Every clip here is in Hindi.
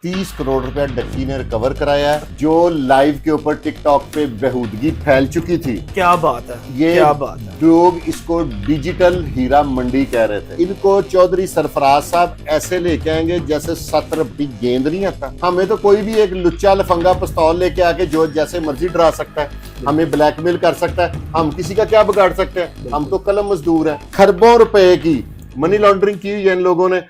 30 करोड़ रुपया डक्की ने रिकवर कराया है, जो लाइव के ऊपर टिकटॉक पे बेहूदगी फैल चुकी थी। क्या बात है, ये क्या बात है। लोग इसको डिजिटल हीरा मंडी कह रहे थे। इनको चौधरी सरफराज साहब ऐसे लेके आएंगे जैसे 7 रुपये गेंद नहीं आता। हमें तो कोई भी एक लुच्चा लफंगा पिस्तौल लेके आके जो जैसे मर्जी डरा सकता है, हमें ब्लैकमेल कर सकता है। हम किसी का क्या बिगाड़ सकते हैं? हम तो कलम मजदूर हैं। खरबों रुपए की मनी लॉन्ड्रिंग की हुई है इन लोगों ने।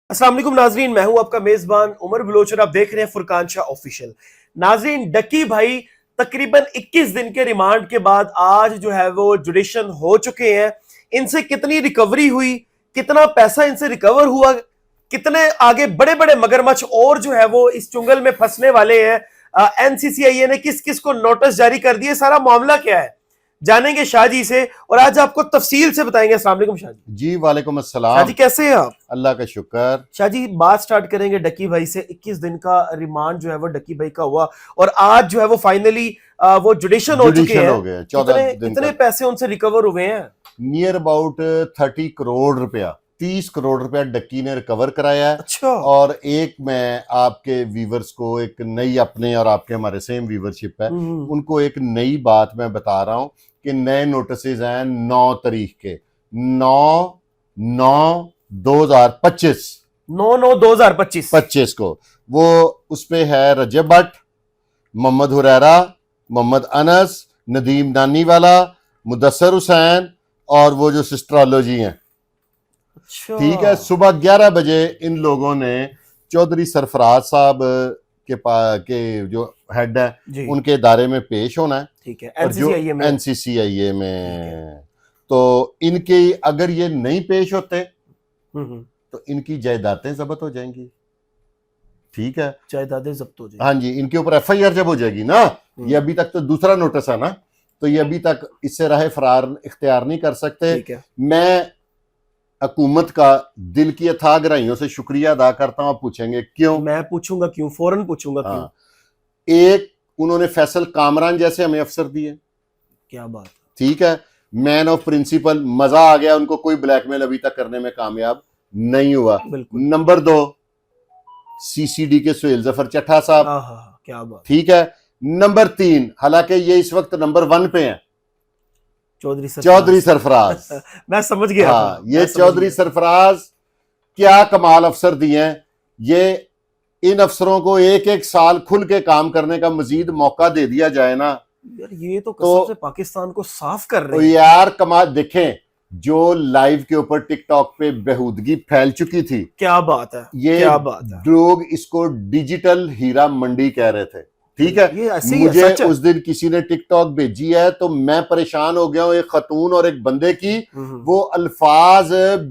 अस्सलाम वालेकुम नाजरीन, मैं हूं आपका मेजबान उमर बलोच और आप देख रहे हैं फुरकान शाह ऑफिशियल। नाजरीन, डक्की भाई तकरीबन 21 दिन के रिमांड के बाद आज जो है वो जुडिशन हो चुके हैं। इनसे कितनी रिकवरी हुई, कितना पैसा इनसे रिकवर हुआ, कितने आगे बड़े बड़े मगरमच्छ और जो है वो इस चुंगल में फंसने वाले हैं, एनसीसीआई ने किस किस को नोटिस जारी कर दिए, सारा मामला क्या है जानेंगे शाह जी से और आज आपको तफसील से बताएंगे। अस्सलाम वालेकुम शाह जी। जी वालेकुम अस्सलाम। शाह जी कैसे हैं आप? अल्लाह का शुक्र। शाह जी, बात स्टार्ट करेंगे डक्की भाई से। 21 दिन का रिमांड जो है वो डक्की भाई का हुआ और आज जो है वो फाइनली वो जुडिशन हो चुके हैं। 14 दिन कितने पैसे उनसे रिकवर हुए हैं? नियर अबाउट 30 करोड़ रुपया, 30 करोड़ रुपया डक्की ने रिकवर कराया है। अच्छा। और एक मैं आपके व्यूवर्स को एक नई, अपने और आपके हमारे सेम व्यूवरशिप है, उनको एक नई बात मैं बता रहा हूं कि नए नोटिसेज हैं 9 तारीख के 9/9/2025 9/9/2025 को। वो उसपे है रजब भट्ट, मोहम्मद हुरैरा, मोहम्मद अनस, नदीम नानीवाला, मुदस्सर हुसैन और वो जो सिस्ट्रोलॉजी हैं। अच्छा। ठीक है। सुबह 11 बजे इन लोगों ने चौधरी सरफराज साहब के जो हेड है उनके इदारे में पेश होना है। ठीक है। एनसीसीआईए में तो इनके अगर ये नहीं पेश होते तो इनकी जायदादें जब्त हो जाएंगी। ठीक है, जायदादें जब्त हो जाएंगी। हाँ जी, इनके ऊपर एफआईआर जब हो जाएगी ना, ये अभी तक तो दूसरा नोटिस है ना, तो ये अभी तक इससे राह फरार इख्तियार नहीं कर सकते। ठीक है। मैं हुकूमत का दिल की अथाह गहराइयों से शुक्रिया अदा करता हूं। आप पूछेंगे क्यों? मैं पूछूंगा क्यों, फौरन पूछूंगा क्यों। हाँ। एक, उन्होंने फैसल कामरान जैसे हमें अफसर दिए। क्या बात। ठीक है, मैन ऑफ प्रिंसिपल, मजा आ गया। उनको कोई ब्लैकमेल अभी तक करने में कामयाब नहीं हुआ। नंबर 2, सीसीडी के सुहेल जफर चट्टा साहब। क्या बात। ठीक है। नंबर 3, हालांकि ये इस वक्त नंबर 1 पे हैं, चौधरी सरफराज। मैं समझ गया। हाँ, ये चौधरी सरफराज क्या कमाल अफसर दिए हैं। ये इन अफसरों को एक एक साल खुल के काम करने का मजीद मौका दे दिया जाए ना, यार ये तो कसम से पाकिस्तान को साफ कर रहे हैं। यार कमाल। देखें, जो लाइव के ऊपर टिकटॉक पे बेहूदगी फैल चुकी थी। क्या बात है, ये क्या बात है। लोग इसको डिजिटल हीरा मंडी कह रहे थे। ठीक है। मुझे उस दिन किसी ने टिकटॉक भेजी है तो मैं परेशान हो गया हूं। एक खतून और एक बंदे की वो अल्फाज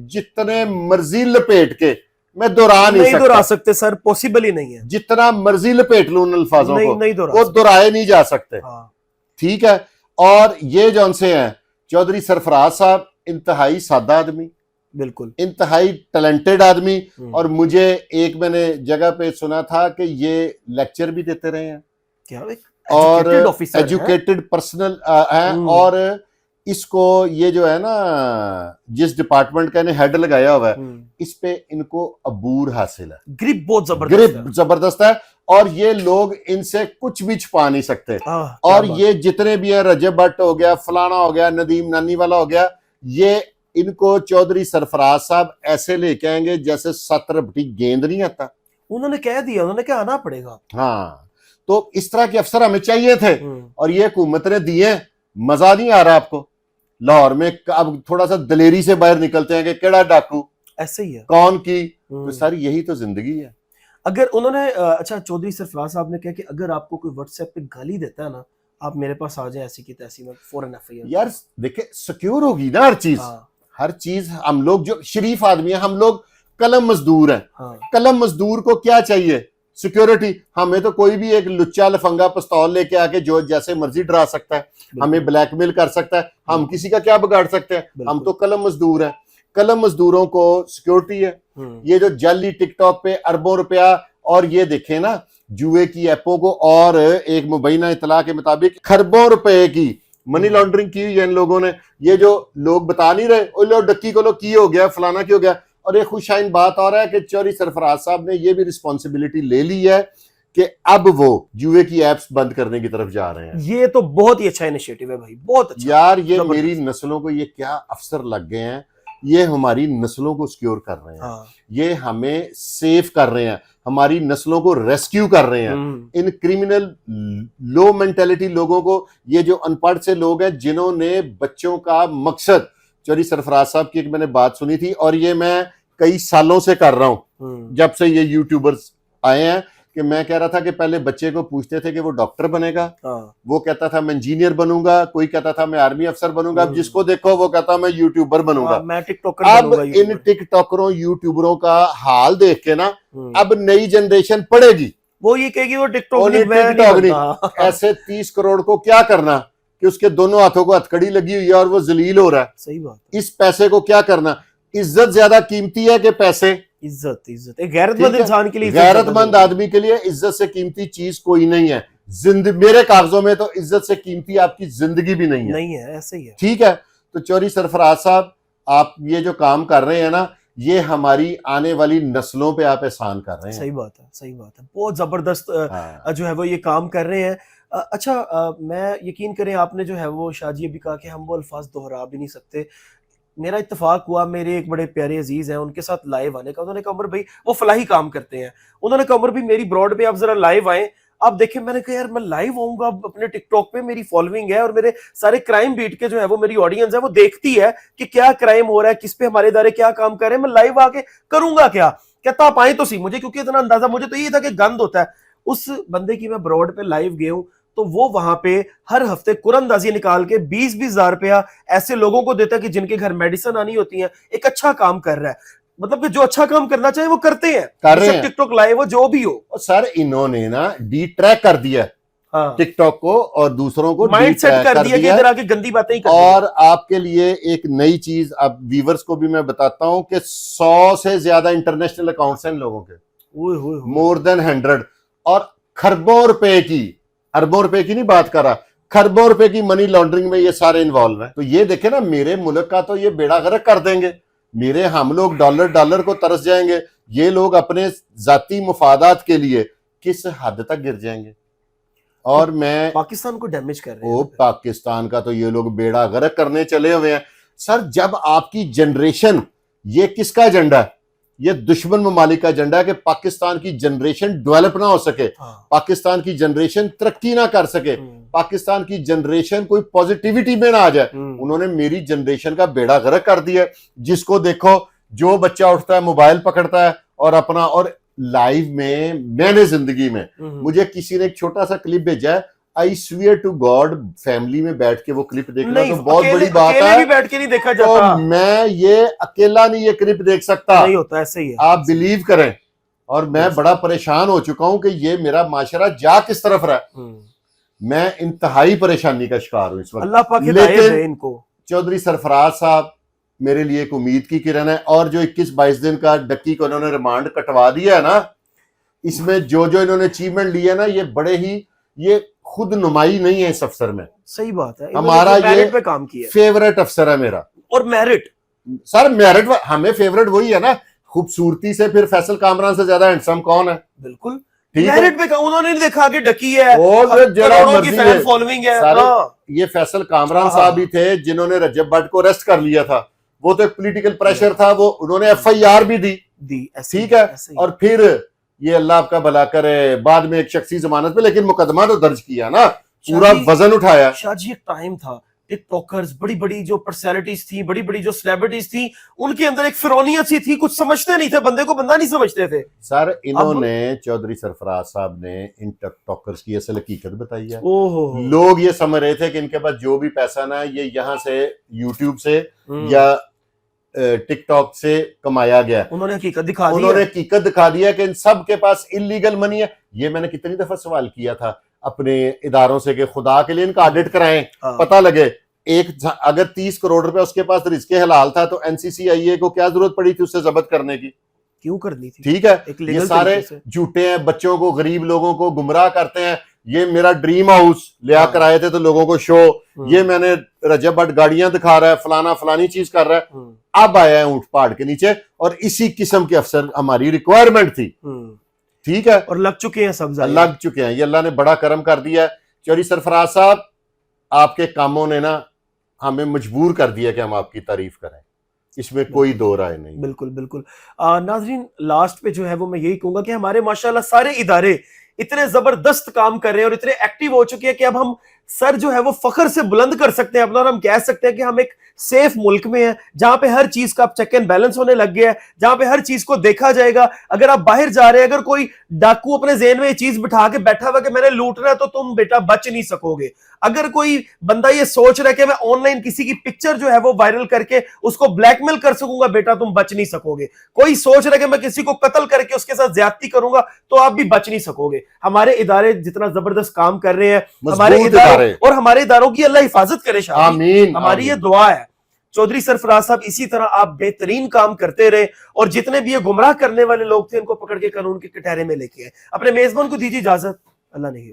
जितने मर्जी लपेट के मैं दोहरा नहीं सकते सर, पॉसिबल ही नहीं है। जितना मर्जी लपेट लूं उन अल्फाजों को, नहीं वो दोहराए नहीं जा सकते। हाँ। ठीक है। और ये जौन से हैं चौधरी सरफराज साहब, इंतहाई सादा आदमी, बिल्कुल इंतहाई टैलेंटेड आदमी। और मुझे एक मैंने जगह पे सुना था कि ये लेक्चर भी देते रहे हैं। क्या? और एजुकेटेड पर्सनल है। और इसको ये जो है ना, जिस डिपार्टमेंट का इन्हें हेड लगाया हुआ है, इस पे इनको अबूर हासिल है। ग्रिप बहुत जबरदस्त है। और ये लोग इनसे कुछ भी छुपा नहीं सकते। और ये जितने भी हैं, रजब भट्ट हो गया, फलाना हो गया, नदीम नानीवाला हो गया, ये इनको चौधरी सरफराज साहब ऐसे लेके आएंगे जैसे 7 रुपये गेंद नहीं आता। उन्होंने कह दिया, उन्होंने क्या आना पड़ेगा। हाँ, तो इस तरह के अफसर हमें चाहिए थे और ये हुकूमत ने दिए। मजा नहीं आ रहा आपको? लाहौर में अब थोड़ा सा दलेरी से बाहर निकलते हैं कि केड़ा डाकू, ऐसे ही है, कौन की, तो सारी यही तो जिंदगी है। अगर उन्होंने अच्छा, चौधरी सरफराज साहब ने कहा कि अगर आपको कोई व्हाट्सएप पे गाली देता है ना, आप मेरे पास आ जाए ऐसी की तैसी, में फौरन एफआईआर। यार देखे, सिक्योर होगी ना हर चीज। हर चीज हम लोग जो शरीफ आदमी है, हम लोग कलम मजदूर हैं। कलम मजदूर को क्या चाहिए? सिक्योरिटी। हमें तो कोई भी एक लुच्चा लफंगा पिस्तौल लेके आके जो जैसे मर्जी डरा सकता है, हमें ब्लैकमेल कर सकता है। हम किसी का क्या बिगाड़ सकते हैं? हम तो कलम मजदूर हैं। कलम मजदूरों को सिक्योरिटी है। ये जो जाली टिकटॉक पे अरबों रुपया, और ये देखें ना, जुए की ऐपों को, और एक मुबैना इतला के मुताबिक खरबों रुपए की मनी लॉन्ड्रिंग की हुई है इन लोगों ने। ये जो लोग बता नहीं रहे, ओ लो डक्की को लो की हो गया, फलाना की हो गया। और एक खुशाइन बात और है कि चौधरी सरफराज साहब ने ये भी रिस्पॉन्सिबिलिटी ले ली है कि अब वो जुए की एप्स बंद करने की तरफ जा रहे हैं। ये तो बहुत ही अच्छा इनिशिएटिव है भाई, बहुत अच्छा यार ये मेरी नस्लों को ये क्या अफसर लग गए हैं, ये हमारी नस्लों को सिक्योर कर रहे हैं। हाँ। ये हमें सेव कर रहे हैं, हमारी नस्लों को रेस्क्यू कर रहे हैं। इन क्रिमिनल लो मेंटेलिटी लोगों को, ये जो अनपढ़ से लोग हैं जिन्होंने बच्चों का मकसद, चौधरी सरफराज साहब की एक मैंने बात सुनी थी और ये मैं कई सालों से कर रहा हूं, जब से ये यूट्यूबर्स आए हैं, कि मैं कह रहा था कि पहले बच्चे को पूछते थे कि वो डॉक्टर बनेगा, वो कहता था मैं इंजीनियर बनूंगा, कोई कहता था मैं आर्मी अफसर बनूंगा, अब जिसको देखो वो कहता मैं यूट्यूबर बनूंगा, मैं टिकटॉकर अब बनूंगा। इन टिकटॉकरों यूट्यूबरों का हाल देख के ना अब नई जनरेशन पढ़ेगी, वो ये कहेगी वो टिकटॉक नहीं। ऐसे 30 करोड़ को क्या करना कि उसके दोनों हाथों को हथकड़ी लगी हुई है और वो जलील हो रहा है। सही बात। इस पैसे को क्या करना? इज्जत ज्यादा कीमती है कि पैसे? इज्जत एक गैरतमंद इंसान के लिए, गैरतमंद आदमी के लिए इज्जत से कीमती चीज कोई नहीं है। मेरे कागजों में तो इज्जत से कीमती आपकी जिंदगी भी नहीं है, ऐसे ही है। ठीक है, तो चौधरी सरफराज साहब आप ये जो काम कर रहे हैं ना, ये हमारी आने वाली नस्लों पे आप एहसान कर रहे हैं। सही बात है, बहुत जबरदस्त जो है वो ये काम कर रहे हैं। अच्छा, मैं यकीन करें आपने जो है वो शाजी अभी कहा कि हम वो अल्फाज दोहरा भी नहीं सकते। मेरा इत्तेफाक हुआ, मेरे एक बड़े प्यारे अजीज हैं, उनके साथ लाइव आने का। उन्होंने कहा उमर भाई, वो फलाही काम करते हैं, उन्होंने कहा उमर भाई मेरी ब्रॉड पे आप जरा लाइव आए, आप देखें। मैंने कहा यार मैं लाइव आऊंगा अपने टिकटॉक पे, मेरी फॉलोइंग है और मेरे सारे क्राइम बीट के जो है वो मेरी ऑडियंस है, वो देखती है कि क्या क्राइम हो रहा है, किस पे हमारे इदारे क्या काम कर रहे हैं, मैं लाइव आके करूंगा क्या? कहता आप आए तो सही, मुझे क्योंकि इतना अंदाजा, मुझे तो ये था कि गंद होता है। उस बंदे की मैं ब्रॉड पे लाइव गया हूं, तो वो वहां पे हर हफ्ते कुरंदाजी निकाल के 20-20 हजार रुपया ऐसे लोगों को देता है कि जिनके घर मेडिसिन आनी होती है। एक अच्छा काम कर रहा है, मतलब कि जो अच्छा काम करना चाहिए वो करते हैं, कर रहे हैं। टिकटॉक लाइव हो जो भी हो, सर इन्होंने ना डी ट्रैक कर दिया टिकटॉक को और दूसरों को माइंड सेट कर दिया कि इधर आके गंदी बातें ही कर। और आपके लिए एक नई चीज अब व्यूअर्स को भी मैं बताता हूं कि 100 से ज्यादा इंटरनेशनल अकाउंट्स हैं इन लोगों के, मोर देन 100, और खरबों रुपए की, अरबों रुपए की नहीं बात कर रहा, खरबों रुपए की मनी लॉन्ड्रिंग में ये सारे इन्वॉल्व हैं। तो ये देखे ना, मेरे मुल्क का तो ये बेड़ा गर्क कर देंगे, मेरे हम लोग डॉलर को तरस जाएंगे, ये लोग अपने जाती मुफादात के लिए किस हद तक गिर जाएंगे। और मैं पाकिस्तान को डैमेज कर रहे हैं, पाकिस्तान का तो ये लोग बेड़ा गर्क करने चले हुए हैं। सर जब आपकी जनरेशन, ये किसका एजेंडा है? ये दुश्मन ममालिक का एजेंडा है कि पाकिस्तान की जनरेशन डेवलप ना हो सके, पाकिस्तान की जनरेशन तरक्की ना कर सके, पाकिस्तान की जनरेशन कोई पॉजिटिविटी में ना आ जाए। उन्होंने मेरी जनरेशन का बेड़ा गर्क कर दिया। जिसको देखो, जो बच्चा उठता है मोबाइल पकड़ता है और अपना, और लाइव में मैंने जिंदगी में, मुझे किसी ने एक छोटा सा क्लिप भेजा है, I swear to God, family में बैठ के वो क्लिप देखना तो बहुत बड़ी बात है। भी बैठ के नहीं देखा जाता, तो मैं ये अकेला नहीं ये क्लिप देख सकता, नहीं होता, ऐसे ही है, आप बिलीव करें। और मैं बड़ा परेशान हो चुका हूं कि ये मेरा माशरा जा किस तरफ रहा है। मैं इंतहाई परेशानी का शिकार हूं इस वक्त। अल्लाह पाक हिदायत दे इनको। चौधरी सरफराज साहब मेरे लिए एक उम्मीद की किरण है, और जो 21-22 दिन का डक्की को इन्होंने रिमांड कटवा दिया है ना, इसमें जो जो इन्होंने अचीवमेंट ली है ना, ये बड़े ही, ये खुद नुमाई नहीं है इस अफसर में। सही बात है, हमारा ये पे काम किया, फेवरेट अफसर है मेरा। और मेरिट, सर मेरिट हमें फेवरेट वही है ना, खूबसूरती से फिर फैसल कामरान से ज्यादा हैंडसम कौन है? बिल्कुल मेरिट पे उन्होंने नहीं देखा कि डकी है, करोड़ों की फैन फॉलोइंग है। ये फैसल कामरान साहब ही थे जिन्होंने रजब भट्ट को अरेस्ट कर लिया था, वो तो एक पॉलिटिकल प्रेशर था, वो उन्होंने FIR भी दी, ठीक है। और फिर ये अल्लाह आपका भला करे, बाद में एक शख्सी जमानत पे, लेकिन मुकदमा तो दर्ज किया ना, पूरा वजन उठाया। शाजी एक टाइम था, टिकटॉकर्स, बड़ी बड़ी जो पर्सनैलिटीज थी, बड़ी बड़ी जो सेलिब्रिटीज थी, उनके अंदर एक फिरौनियत सी थी, कुछ समझते नहीं थे, बंदे को बंदा नहीं समझते थे। सर इन्होंने चौधरी सरफराज साहब ने इन टिकटॉकर्स की असल हकीकत बताई है। लोग ये समझ रहे थे कि इनके पास जो भी पैसा ना, ये यहाँ से यूट्यूब से या टिकटॉक से कमाया गया। उन्होंने हकीकत दिखा दी, उन्होंने हकीकत दिखा दिया कि इन सब के पास इलीगल मनी है। ये मैंने कितनी दफा सवाल किया था अपने इदारों से कि खुदा के लिए इनका ऑडिट कराएं, पता लगे। एक अगर 30 करोड़ रुपए उसके पास रिज़्क़े हलाल था तो NCCIA को क्या जरूरत पड़ी थी उससे जब्त करने की? क्यों करनी थी? ठीक है, एक ये लीगल सारे तरीके से। झूठे हैं, बच्चों को, गरीब लोगों को गुमराह करते हैं। ये मेरा ड्रीम हाउस ले हाँ। आकर आए थे तो लोगों को शो, ये मैंने रजब भट्ट गाड़ियां दिखा रहा है, फलाना फलानी चीज कर रहा है। अब आया है ऊंट पहाड़ के नीचे, और इसी किस्म के अफसर हमारी रिक्वायरमेंट थी। ठीक है, और लग चुके हैं सब ज़ाहिर। लग चुके हैं, ये अल्लाह ने बड़ा करम कर दिया है। चौधरी सरफराज साहब, आपके कामों ने ना हमें मजबूर कर दिया कि हम आपकी तारीफ करें, इसमें कोई दो राय नहीं। बिल्कुल बिल्कुल। नाजरीन, लास्ट पे जो है वो मैं यही कहूंगा कि हमारे माशाल्लाह सारे इदारे इतने जबरदस्त काम कर रहे हैं और इतने एक्टिव हो चुके हैं कि अब हम सर जो है वो फख्र से बुलंद कर सकते हैं अपना, और हम कह सकते हैं कि हम एक सेफ मुल्क में हैं जहां पे हर चीज का चेक एंड बैलेंस होने लग गया है, जहां पे हर चीज को देखा जाएगा। अगर आप बाहर जा रहे हैं, अगर कोई डाकू अपने जेहन में ये चीज बिठा के बैठा हुआ कि मैंने लूटना है, तो तुम बेटा बच नहीं सकोगे। अगर कोई बंदा ये सोच रहा है कि मैं ऑनलाइन किसी की पिक्चर जो है वो वायरल करके उसको ब्लैकमेल कर सकूंगा, बेटा तुम बच नहीं सकोगे। कोई सोच रहा है कि मैं किसी को कत्ल करके उसके साथ ज्यादती करूंगा, तो आप भी बच नहीं सकोगे। हमारे इदारे जितना जबरदस्त काम कर रहे हैं, हमारे इदारे और हमारे इदारों की अल्लाह हिफाजत करे शाह, आमीन, हमारी ये दुआ है। चौधरी सरफराज साहब, इसी तरह आप बेहतरीन काम करते रहे, और जितने भी ये गुमराह करने वाले लोग थे इनको पकड़ के कानून के कटहरे में लेके आए। अपने मेजबान को दीजिए इजाजत, अल्लाह नहीं।